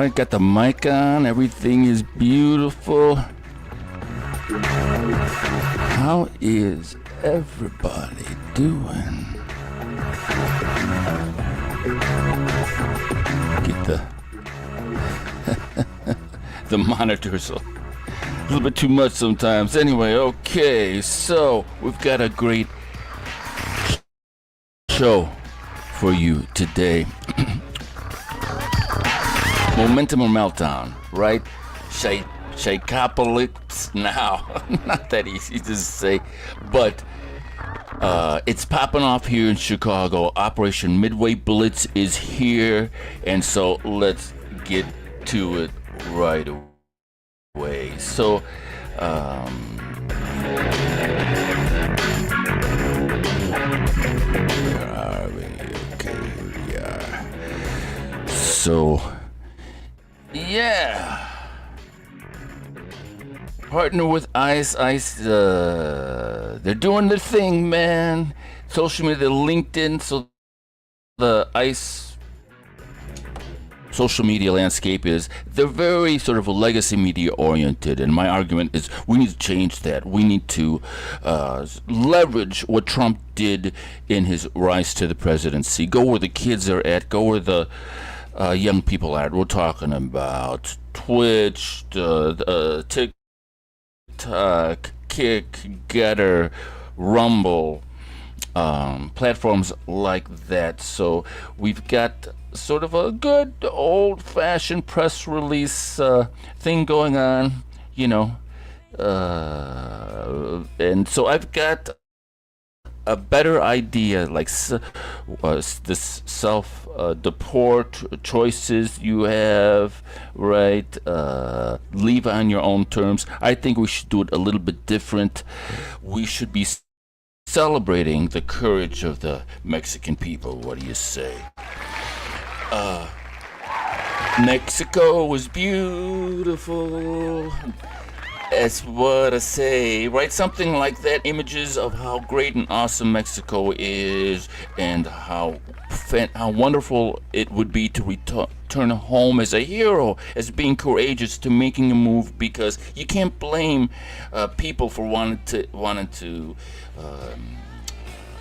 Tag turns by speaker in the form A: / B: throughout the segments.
A: right, got the mic on. Everything is beautiful. How is everybody doing? Get the monitors a little bit too much sometimes. Anyway, okay, so we've got a great show for you today. Momentum or meltdown, right? Shakeapocalypse now. Not that easy to say, but it's popping off here in Chicago. Operation Midway Blitz is here, and so let's get to it right away. So, where are we? Okay, here we are. So, yeah. Partner with ICE. They're doing their thing, man. Social media, LinkedIn, so the ICE social media landscape they're very sort of legacy media oriented, and my argument is we need to change that. We need to leverage what Trump did in his rise to the presidency. Go where the kids are at. Go where the young people are at. We're talking about Twitch, TikTok, Kick, Getter, Rumble, platforms like that. So we've got sort of a good old-fashioned press release thing going on, you know. And so I've got a better idea, like this self-deport choices you have, right? Leave on your own terms. I think we should do it a little bit different. We should be celebrating the courage of the Mexican people. What do you say? Mexico was beautiful. That's what I say, right? Something like that. Images of how great and awesome Mexico is, and how wonderful it would be to return home as a hero, as being courageous, to making a move, because you can't blame people for wanting to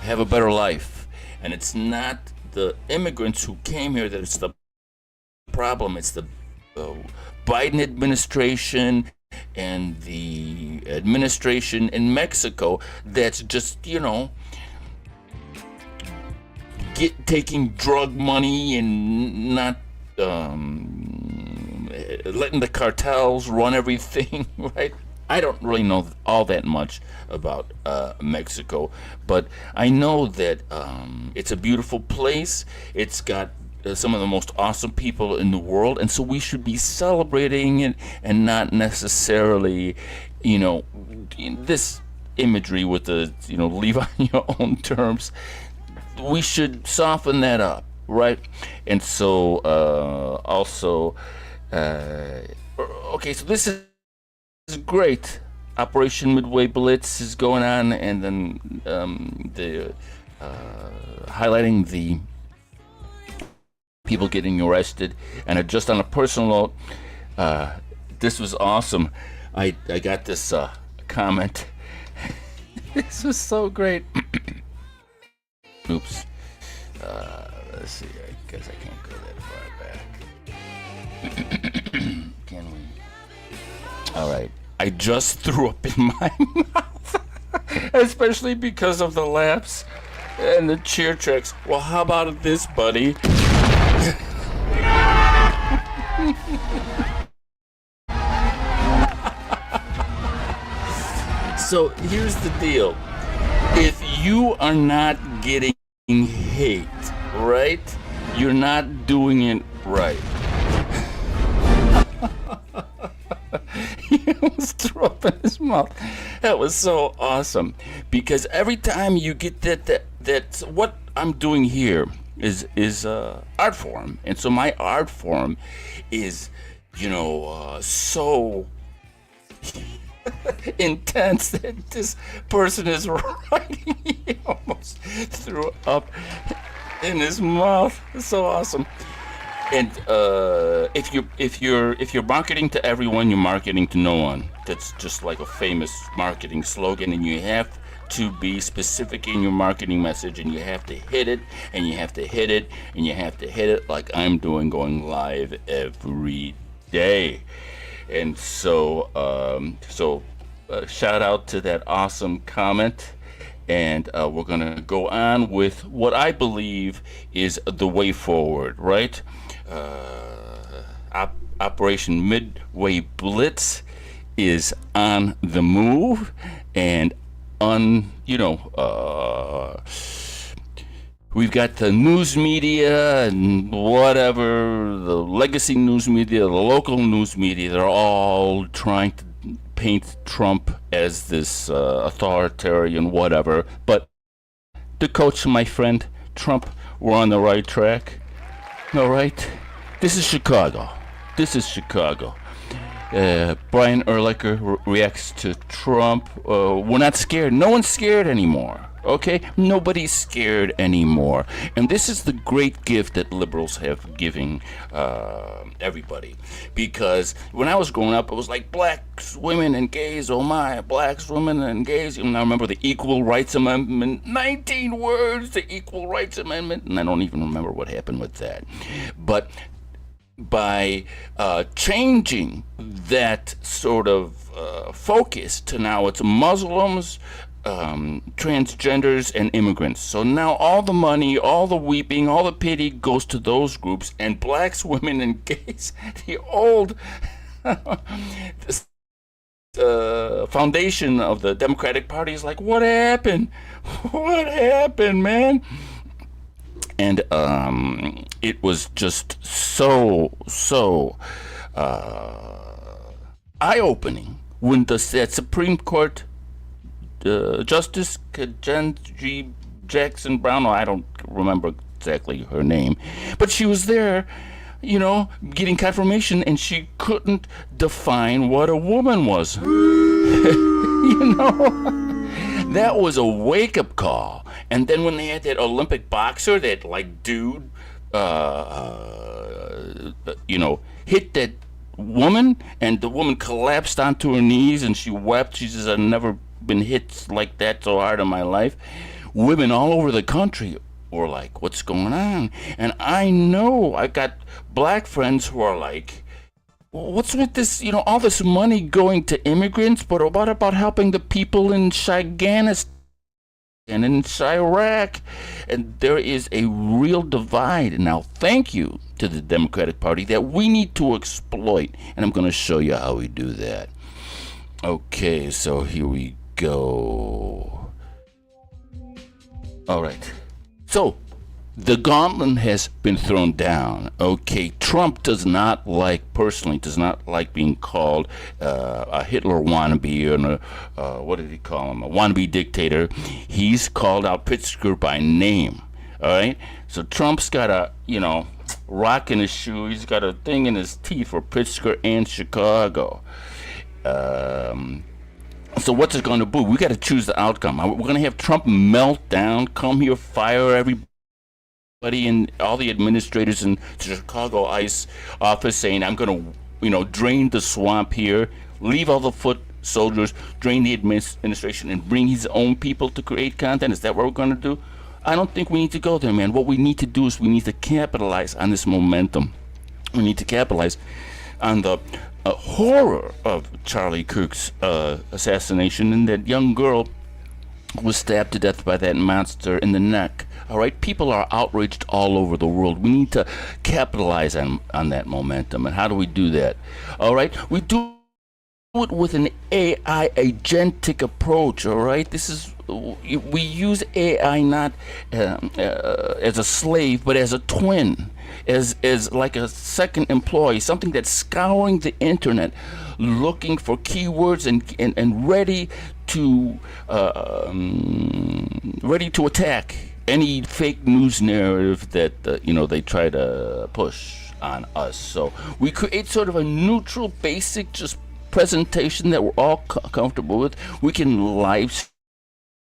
A: have a better life. And it's not the immigrants who came here that it's the problem. It's the Biden administration and the administration in Mexico that's just, you know, taking drug money and not letting the cartels run everything, right? I don't really know all that much about Mexico, but I know that it's a beautiful place. It's got some of the most awesome people in the world, and so we should be celebrating it and not necessarily, you know, this imagery with the, you know, leave on your own terms. We should soften that up, right? And so also, okay, so this is great. Operation Midway Blitz is going on, and then the highlighting the people getting arrested. And just on a personal note, this was awesome. I got this comment. This was so great. Oops. Let's see. I guess I can't go that far back. Can we? All right. I just threw up in my mouth, especially because of the laughs and the cheer tracks. Well, how about this, buddy? So here's the deal. If you are not getting hate, right, you're not doing it right. He almost threw up in his mouth. That was so awesome, because every time you get that's what I'm doing here is art form, and so my art form is, you know, so intense that this person is writing. He almost threw up in his mouth. It's so awesome. And if you're marketing to everyone, you're marketing to no one. That's just like a famous marketing slogan, and you have to be specific in your marketing message, and you have to hit it, and you have to hit it, and you have to hit it like I'm doing, going live every day. And shout out to that awesome comment. And we're going to go on with what I believe is the way forward, right? Operation Midway Blitz is on the move, and we've got the news media and whatever, the legacy news media, the local news media, they're all trying to paint Trump as this authoritarian whatever. But the coach, my friend, Trump, we're on the right track. All right? This is Chicago. This is Chicago. Brian Urlacher reacts to Trump. We're not scared. No one's scared anymore. Okay? Nobody's scared anymore. And this is the great gift that liberals have given everybody. Because when I was growing up, it was like blacks, women, and gays. Oh my, blacks, women, and gays. And I remember the Equal Rights Amendment. 19 words, the Equal Rights Amendment. And I don't even remember what happened with that. But by changing that sort of focus to now it's Muslims, transgenders, and immigrants. So now all the money, all the weeping, all the pity goes to those groups, and blacks, women, and gays, the old foundation of the Democratic Party is like, what happened? What happened, man? And it was just so eye-opening when that Supreme Court Justice Ketanji Jackson Brown, I don't remember exactly her name, but she was there, getting confirmation, and she couldn't define what a woman was. That was a wake-up call. And then when they had that Olympic boxer, that like dude, hit that woman, and the woman collapsed onto her knees, and she wept. She says, "I've never been hit like that so hard in my life." Women all over the country were like, "What's going on?" And I know I got black friends who are like, what's with this, all this money going to immigrants, but what about helping the people in Afghanistan and in Iraq? And there is a real divide. Now, thank you to the Democratic Party that we need to exploit. And I'm going to show you how we do that. Okay, so here we go. All right. So, the gauntlet has been thrown down. Okay, Trump personally does not like being called a Hitler wannabe, or what did he call him? A wannabe dictator. He's called out Pritzker by name. All right, so Trump's got a rock in his shoe. He's got a thing in his teeth for Pritzker and Chicago. So what's it going to do? We got to choose the outcome. We're going to have Trump meltdown, come here, fire everybody and all the administrators in the Chicago ICE office, saying, I'm going to, drain the swamp here, leave all the foot soldiers, drain the administration, and bring his own people to create content. Is that what we're going to do? I don't think we need to go there, man. What we need to do is we need to capitalize on this momentum. We need to capitalize on the horror of Charlie Kirk's assassination, and that young girl was stabbed to death by that monster in the neck. All right, people are outraged all over the world. We need to capitalize on that momentum. And how do we do that? All right, we do it with an AI agentic approach. All right, we use AI not as a slave, but as a twin, as like a second employee, something that's scouring the internet, looking for keywords and ready to attack any fake news narrative that they try to push on us. So we create sort of a neutral, basic, just presentation that we're all comfortable with. We can live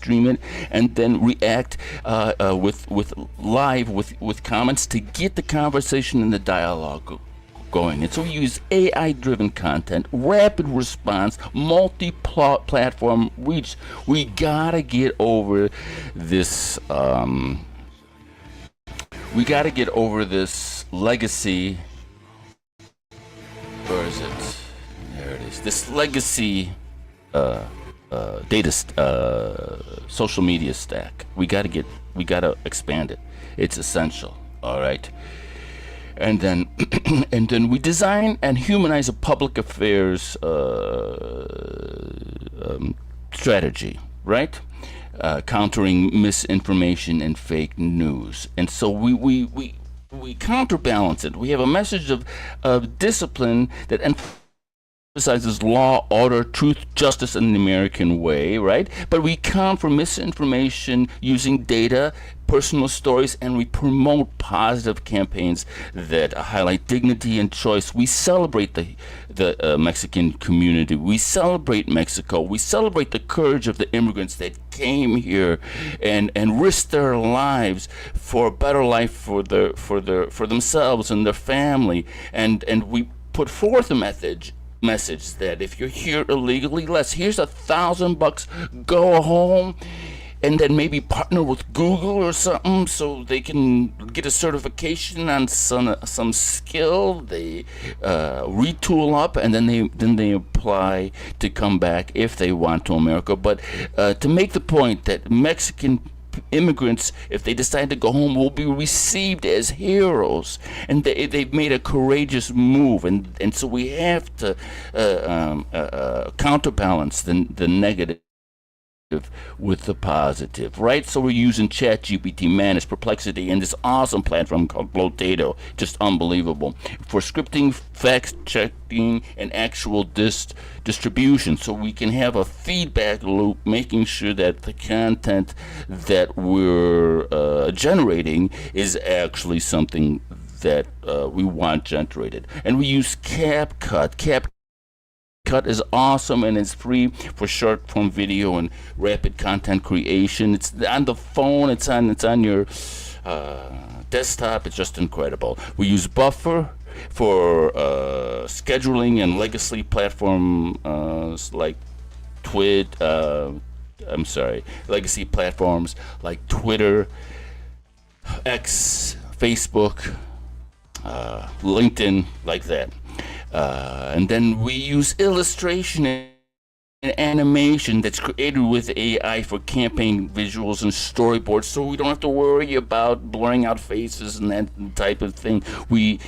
A: stream it, and then react with live with comments to get the conversation and the dialogue going. And so we use AI-driven content, rapid response, multi-platform reach. We gotta get over this. We gotta get over this legacy. Where is it? There it is. This legacy social media stack. We gotta expand it. It's essential. All right. And then, and then we design and humanize a public affairs strategy, right? Countering misinformation and fake news. And so we counterbalance it. We have a message of discipline that emphasizes law, order, truth, justice in the American way, right? But we counter misinformation using data, personal stories, and we promote positive campaigns that highlight dignity and choice. We celebrate the Mexican community. We celebrate Mexico. We celebrate the courage of the immigrants that came here and risked their lives for a better life for themselves and their family. And we put forth a message that if you're here illegally, here's $1,000, go home, and then maybe partner with Google or something so they can get a certification on some skill. They retool up, and then they apply to come back if they want to America. But to make the point that Mexican immigrants, if they decide to go home, will be received as heroes, and they've made a courageous move, and so we have to counterbalance the negative with the positive, right? So we're using ChatGPT, Manus, Perplexity, and this awesome platform called Blotato, just unbelievable, for scripting, fact checking, and actual distribution. So we can have a feedback loop, making sure that the content that we're generating is actually something that we want generated. And we use CapCut. CapCut is awesome, and it's free for short form video and rapid content creation. It's on the phone, it's on your desktop. It's just incredible. We use Buffer for scheduling and legacy platforms like legacy platforms like Twitter, X, Facebook, LinkedIn, like that. And then we use illustration and animation that's created with AI for campaign visuals and storyboards, so we don't have to worry about blurring out faces and that type of thing. We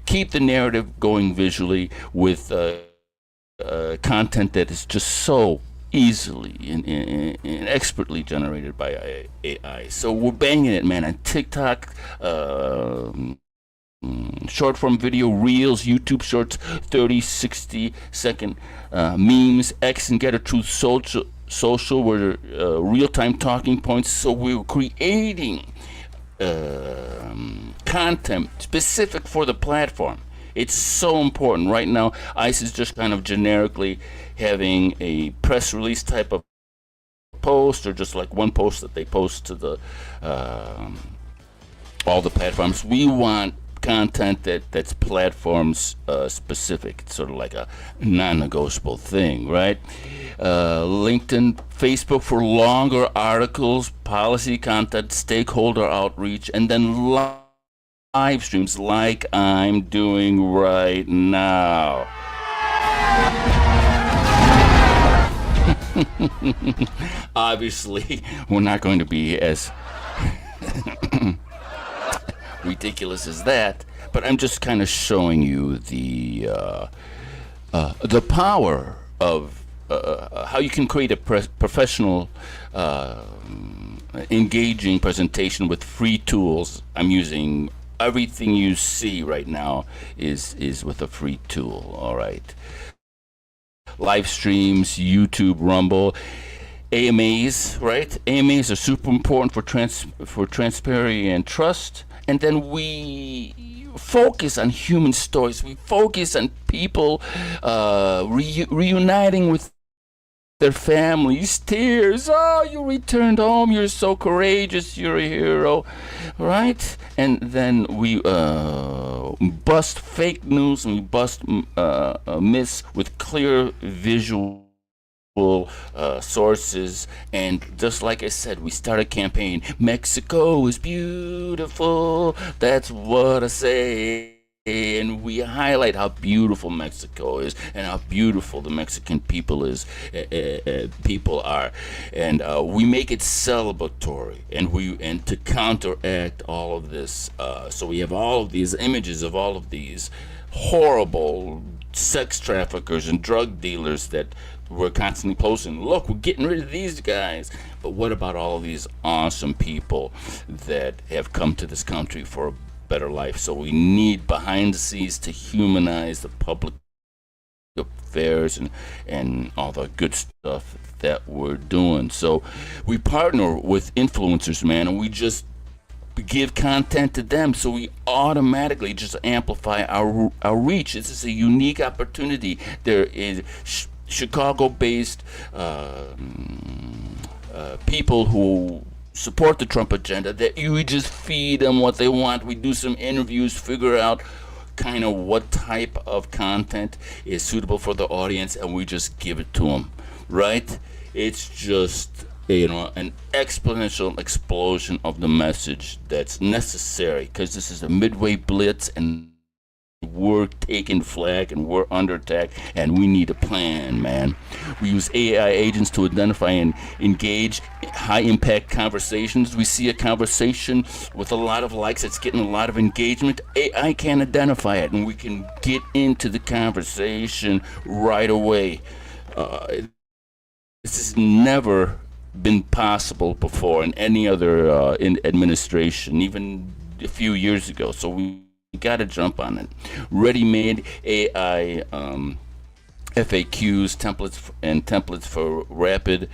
A: keep the narrative going visually with content that is just so easily and expertly generated by AI. So we're banging it, man, on TikTok, short form video, reels, YouTube shorts, 30, 60-second memes, X and Get a Truth social were real-time talking points. So we're creating content specific for the platform. It's so important. Right now, ICE is just kind of generically having a press release type of post, or just like one post that they post to the all the platforms. We want content that's platforms specific. It's sort of like a non-negotiable thing, right? LinkedIn, Facebook for longer articles, policy content, stakeholder outreach, and then live streams like I'm doing right now. Obviously, we're not going to be as ridiculous as that, but I'm just kind of showing you the power of how you can create a professional, engaging presentation with free tools. I'm using everything you see right now is with a free tool. All right, live streams, YouTube, Rumble. AMAs, right? AMAs are super important for transparency and trust. And then we focus on human stories. We focus on people reuniting with their families, tears. Oh, you returned home. You're so courageous. You're a hero, right? And then we bust fake news and we bust myths with clear visual sources. And just like I said, we start a campaign. Mexico is beautiful. That's what I say. And we highlight how beautiful Mexico is and how beautiful the Mexican people are, and we make it celebratory, and to counteract all of this, so we have all of these images of all of these horrible sex traffickers and drug dealers that we're constantly posting. Look, we're getting rid of these guys. But what about all of these awesome people that have come to this country for a better life? So we need behind the scenes to humanize the public affairs and all the good stuff that we're doing. So we partner with influencers, man, and we just give content to them, so we automatically just amplify our reach. This is a unique opportunity. There is Chicago-based people who support the Trump agenda, that you just feed them what they want. We do some interviews, figure out kind of what type of content is suitable for the audience, and we just give it to them, right? It's just, an exponential explosion of the message that's necessary, because this is a Midway Blitz, and we're taking Flack and we're under attack, and we need a plan, man. We use AI agents to identify and engage high impact conversations. We see a conversation with a lot of likes, it's getting a lot of engagement. AI can identify it, and we can get into the conversation right away. This has never been possible before in any other administration, even a few years ago. So we got to jump on it. Ready-made AI FAQs, templates for rapid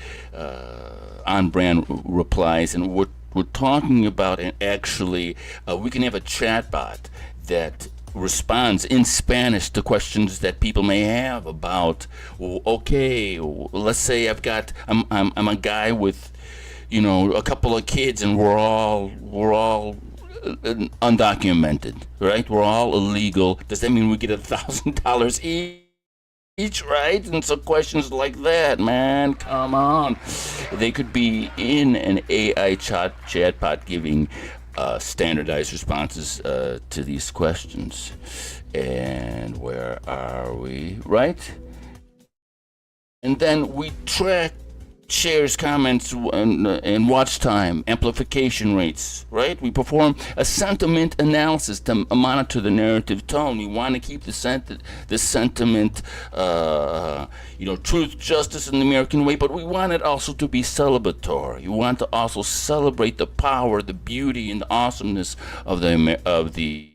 A: on-brand replies, and we're talking about, and actually we can have a chatbot that responds in Spanish to questions that people may have about, okay, let's say I'm a guy with a couple of kids, and we're all undocumented, right? We're all illegal. Does that mean we get $1,000 each, right? And so questions like that, man, come on. They could be in an AI chatbot giving standardized responses to these questions. And where are we, right? And then we track shares, comments, and watch time, amplification rates, right? We perform a sentiment analysis to monitor the narrative tone. We want to keep the sentiment, truth, justice, and the American way, but we want it also to be celebratory. We want to also celebrate the power, the beauty, and the awesomeness of the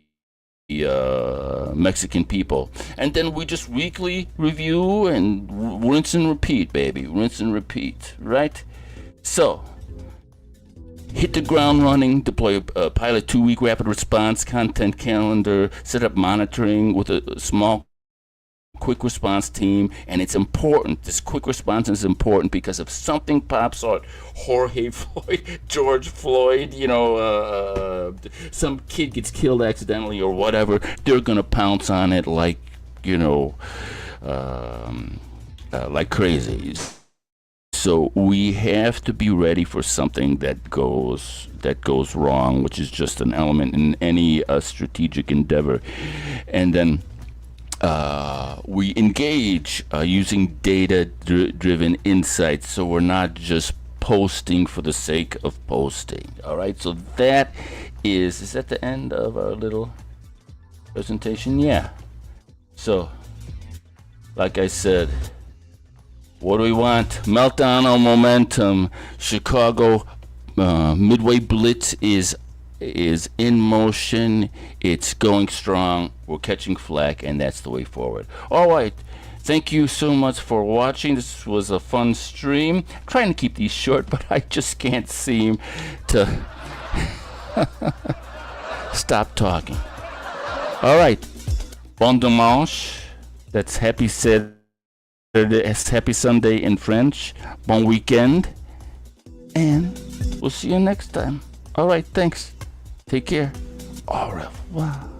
A: Mexican people. And then we just weekly review and rinse and repeat, baby. Rinse and repeat, right? So, hit the ground running, deploy a pilot 2-week rapid response content calendar, set up monitoring with a small quick response team. And it's important, this quick response is important, because if something pops out, Jorge Floyd, George Floyd, some kid gets killed accidentally or whatever, they're gonna pounce on it like crazy. So we have to be ready for something that goes wrong, which is just an element in any strategic endeavor. And then we engage using data-driven insights, so we're not just posting for the sake of posting. All right, so that is that the end of our little presentation? Yeah. So, like I said, what do we want? Meltdown or momentum? Chicago Midway Blitz is in motion. It's going strong. We're catching Flack, and that's the way forward. All right. Thank you so much for watching. This was a fun stream. I'm trying to keep these short, but I just can't seem to stop talking. All right. Bon dimanche. That's happy Saturday. Happy Sunday in French. Bon weekend. And we'll see you next time. All right, thanks. Take care. Au revoir.